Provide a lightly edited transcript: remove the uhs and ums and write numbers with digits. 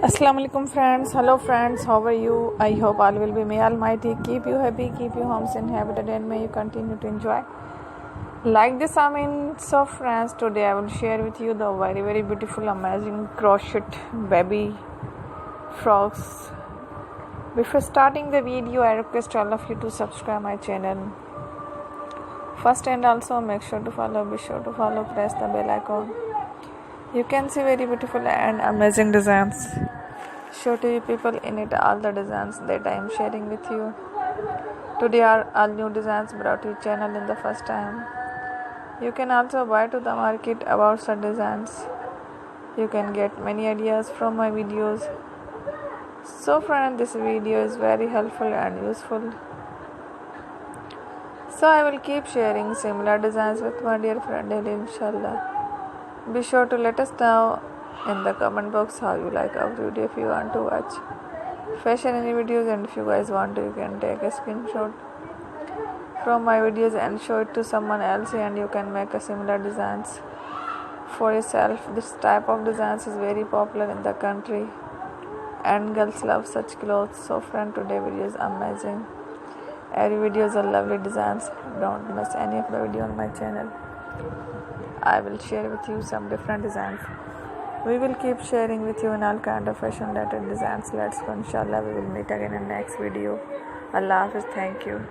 Assalamu alaikum friends. Hello friends, how are you? I hope all will be. May Almighty keep you happy, keep you homes inhabited, and may you continue to enjoy. Like this, so friends, today I will share with you the very beautiful, amazing crochet baby frocks. Before starting the video, I request all of you to subscribe my channel. First and also make sure to follow. Be sure to follow. Press the bell icon. You can see very beautiful and amazing designs. Show to you people in it all the designs that I am sharing with you. Today are all new designs brought to your channel in the first time. You can also buy to the market about such designs. You can get many ideas from my videos. So friend, this video is very helpful and useful. So I will keep sharing similar designs with my dear friend daily, inshallah. Be sure to let us know in the comment box how you like our video. If you want to watch fashion any videos, and if you guys want to, you can take a screenshot from my videos and show it to someone else, and you can make a similar designs for yourself. This type of designs is very popular in the country and girls love such clothes. So friend, today video is amazing. Every video is a lovely designs. Don't miss any of the video on my channel. I will share with you some different designs. We will keep sharing with you in all kind of fashion related designs. Let's go, inshallah. We will meet again in next video. Allah Hafiz. Thank you.